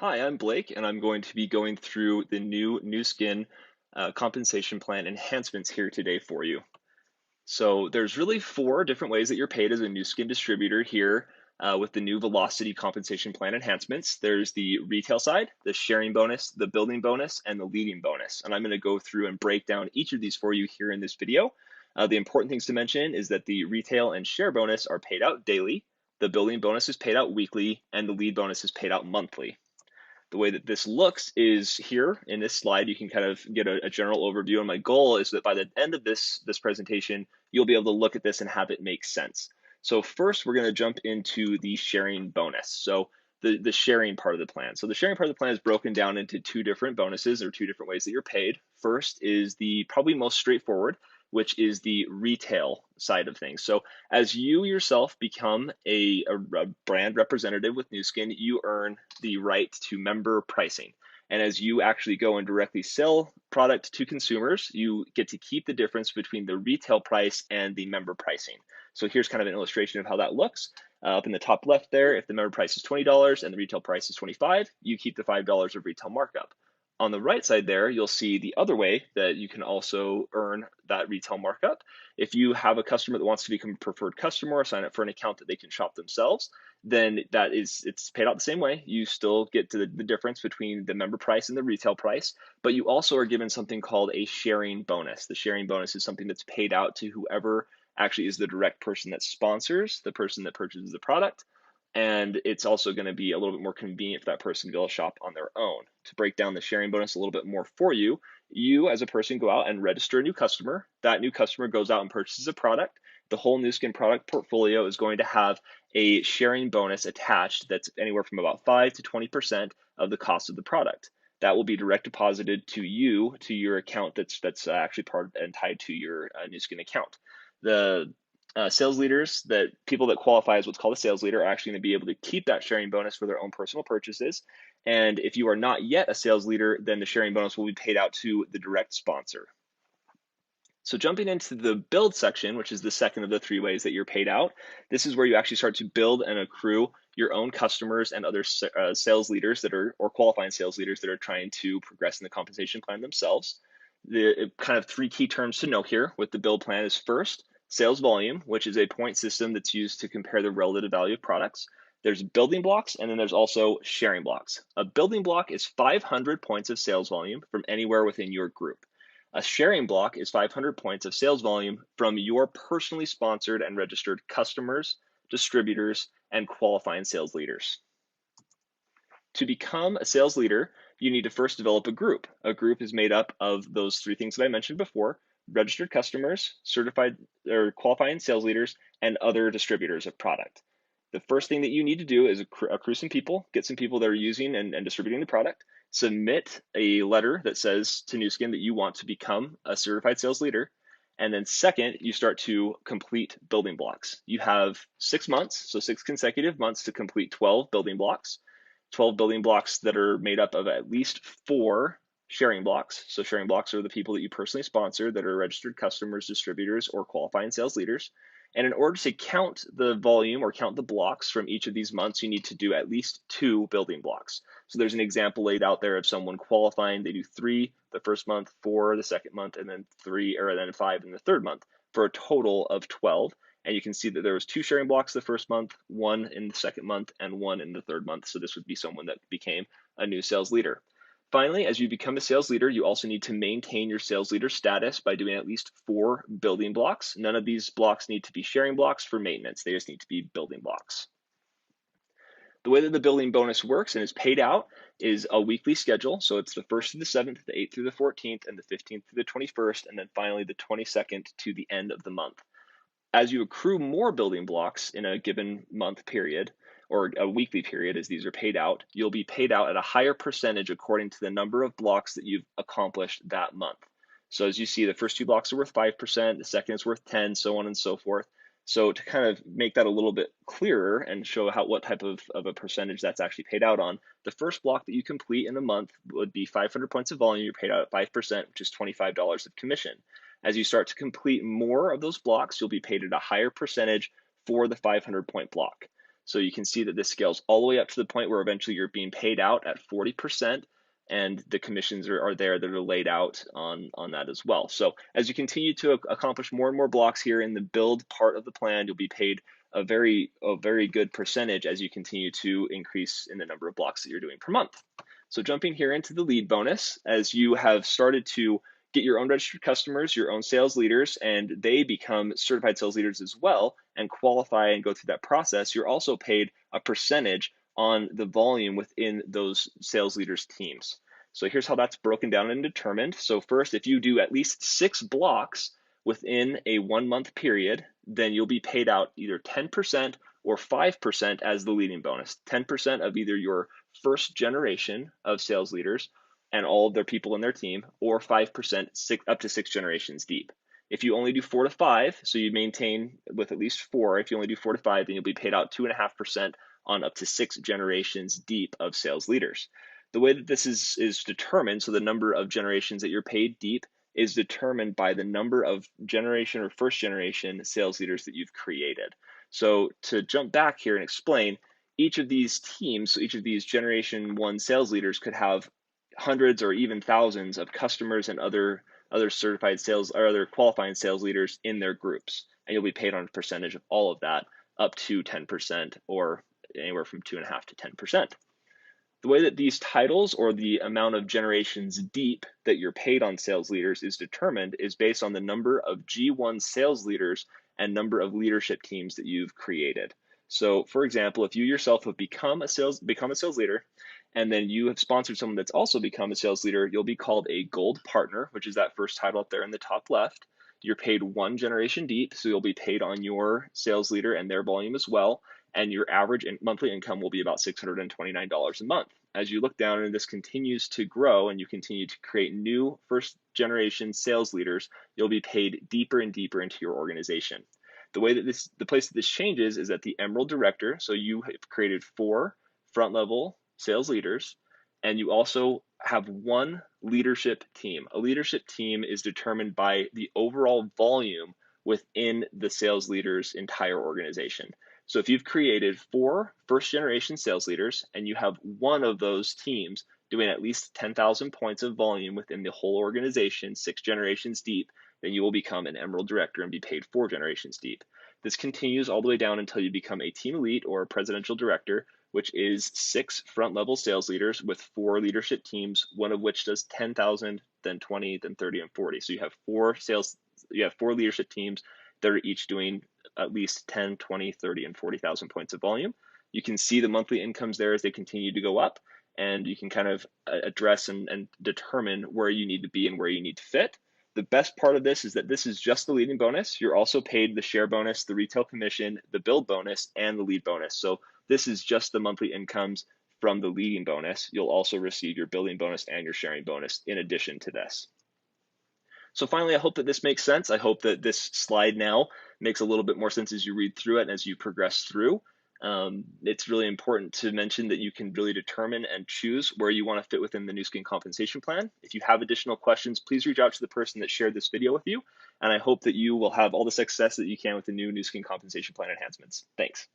Hi, I'm Blake, and I'm going to be going through the new Skin compensation plan enhancements here today for you. So there's really four different ways that you're paid as a new Skin distributor here with the new Velocity compensation plan enhancements. There's the retail side, the sharing bonus, the building bonus, and the leading bonus. And I'm going to go through and break down each of these for you here in this video. The important things to mention is that the retail and share bonus are paid out daily, the building bonus is paid out weekly, and the lead bonus is paid out monthly. The way that this looks is here in this slide. You can kind of get a general overview. And my goal is that by the end of this presentation, you'll be able to look at this and have it make sense. So first, we're going to jump into the sharing bonus. So the sharing part of the plan. So the sharing part of the plan is broken down into two different bonuses or two different ways that you're paid. First is the probably most straightforward, which is the retail side of things. So as you yourself become a brand representative with Nu Skin, you earn the right to member pricing. And as you actually go and directly sell product to consumers, you get to keep the difference between the retail price and the member pricing. So here's kind of an illustration of how that looks. Up in the top left there, if the member price is $20 and the retail price is $25, you keep the $5 of retail markup. On the right side there, you'll see the other way that you can also earn that retail markup. If you have a customer that wants to become a preferred customer or sign up for an account that they can shop themselves, then it's paid out the same way. You still get to the difference between the member price and the retail price, but you also are given something called a sharing bonus. The sharing bonus is something that's paid out to whoever actually is the direct person that sponsors the person that purchases the product. And it's also going to be a little bit more convenient for that person to be able to shop on their own. To break down the sharing bonus a little bit more for you, you as a person go out and register a new customer. That new customer goes out and purchases a product. The whole Nu Skin product portfolio is going to have a sharing bonus attached that's anywhere from about 5 to 20% of the cost of the product. That will be direct deposited to you to your account that's actually part and tied to your Nu Skin account. The sales leaders, that people that qualify as what's called a sales leader, are actually going to be able to keep that sharing bonus for their own personal purchases. And if you are not yet a sales leader, then the sharing bonus will be paid out to the direct sponsor. So jumping into the build section, which is the second of the three ways that you're paid out, this is where you actually start to build and accrue your own customers and other sales leaders that are, or qualifying sales leaders that are trying to progress in the compensation plan themselves. The kind of three key terms to note here with the build plan is first, sales volume, which is a point system that's used to compare the relative value of products. There's building blocks, and then there's also sharing blocks. A building block is 500 points of sales volume from anywhere within your group. A sharing block is 500 points of sales volume from your personally sponsored and registered customers, distributors, and qualifying sales leaders. To become a sales leader, you need to first develop a group. A group is made up of those three things that I mentioned before: registered customers, certified or qualifying sales leaders, and other distributors of product. The first thing that you need to do is accrue some people, get some people that are using and distributing the product, submit a letter that says to Nu Skin that you want to become a certified sales leader. And then second, you start to complete building blocks. You have 6 months, so 6 consecutive months to complete 12 building blocks. 12 building blocks that are made up of at least 4 sharing blocks. So sharing blocks are the people that you personally sponsor that are registered customers, distributors, or qualifying sales leaders. And in order to count the volume or count the blocks from each of these months, you need to do at least 2 building blocks. So there's an example laid out there of someone qualifying. They do 3 the first month, 4 the second month, and then 5 in the third month for a total of 12. And you can see that there was 2 sharing blocks the first month, 1 in the second month, and 1 in the third month. So this would be someone that became a new sales leader. Finally, as you become a sales leader, you also need to maintain your sales leader status by doing at least 4 building blocks. None of these blocks need to be sharing blocks for maintenance. They just need to be building blocks. The way that the building bonus works and is paid out is a weekly schedule. So it's the 1st through the 7th, the 8th through the 14th, and the 15th through the 21st, and then finally the 22nd to the end of the month. As you accrue more building blocks in a given month period or a weekly period, as these are paid out, you'll be paid out at a higher percentage according to the number of blocks that you've accomplished that month. So as you see, the first 2 blocks are worth 5%, the second is worth 10, so on and so forth. So to kind of make that a little bit clearer and show what type of a percentage that's actually paid out on, the first block that you complete in a month would be 500 points of volume. You're paid out at 5%, which is $25 of commission. As you start to complete more of those blocks, you'll be paid at a higher percentage for the 500 point block. So you can see that this scales all the way up to the point where eventually you're being paid out at 40%, and the commissions are there that are laid out on that as well. So as you continue to accomplish more and more blocks here in the build part of the plan, you'll be paid a very good percentage as you continue to increase in the number of blocks that you're doing per month. So jumping here into the lead bonus, as you have started to get your own registered customers, your own sales leaders, and they become certified sales leaders as well and qualify and go through that process, you're also paid a percentage on the volume within those sales leaders' teams. So here's how that's broken down and determined. So first, if you do at least 6 blocks within a 1-month period, then you'll be paid out either 10% or 5% as the leading bonus. 10% of either your first generation of sales leaders and all of their people in their team, or 5% up to 6 generations deep. If you only do 4 to 5, so you maintain with at least 4, if you only do 4 to 5, then you'll be paid out 2.5% on up to 6 generations deep of sales leaders. The way that this is determined, so the number of generations that you're paid deep is determined by the number of generation or first generation sales leaders that you've created. So to jump back here and explain, each of these teams, so each of these generation 1 sales leaders could have hundreds or even thousands of customers and other certified sales or other qualifying sales leaders in their groups, and you'll be paid on a percentage of all of that up to 10% or anywhere from 2.5 to 10%. The way that these titles or the amount of generations deep that you're paid on sales leaders is determined is based on the number of G1 sales leaders and number of leadership teams that you've created. So for example, if you yourself have become a sales leader, and then you have sponsored someone that's also become a sales leader, you'll be called a gold partner, which is that first title up there in the top left. You're paid 1 generation deep, so you'll be paid on your sales leader and their volume as well, and your average monthly income will be about $629 a month. As you look down and this continues to grow and you continue to create new first generation sales leaders, you'll be paid deeper and deeper into your organization. The place that this changes is that the Emerald Director, so you have created 4 front level sales leaders, and you also have 1 leadership team. A leadership team is determined by the overall volume within the sales leader's entire organization. So if you've created 4 first generation sales leaders and you have 1 of those teams doing at least 10,000 points of volume within the whole organization, 6 generations deep, then you will become an Emerald Director and be paid 4 generations deep. This continues all the way down until you become a Team Elite or a Presidential Director, which is 6 front level sales leaders with 4 leadership teams, one of which does 10,000, then 20, then 30, and 40. So you have 4 leadership teams that are each doing at least 10, 20, 30, and 40,000 points of volume. You can see the monthly incomes there as they continue to go up, and you can kind of address and determine where you need to be and where you need to fit. The best part of this is that this is just the leading bonus. You're also paid the share bonus, the retail commission, the build bonus, and the lead bonus. So this is just the monthly incomes from the leading bonus. You'll also receive your building bonus and your sharing bonus in addition to this. So finally, I hope that this makes sense. I hope that this slide now makes a little bit more sense as you read through it and as you progress through. It's really important to mention that you can really determine and choose where you want to fit within the Nu Skin compensation plan. If you have additional questions, please reach out to the person that shared this video with you. And I hope that you will have all the success that you can with the new Nu Skin compensation plan enhancements. Thanks.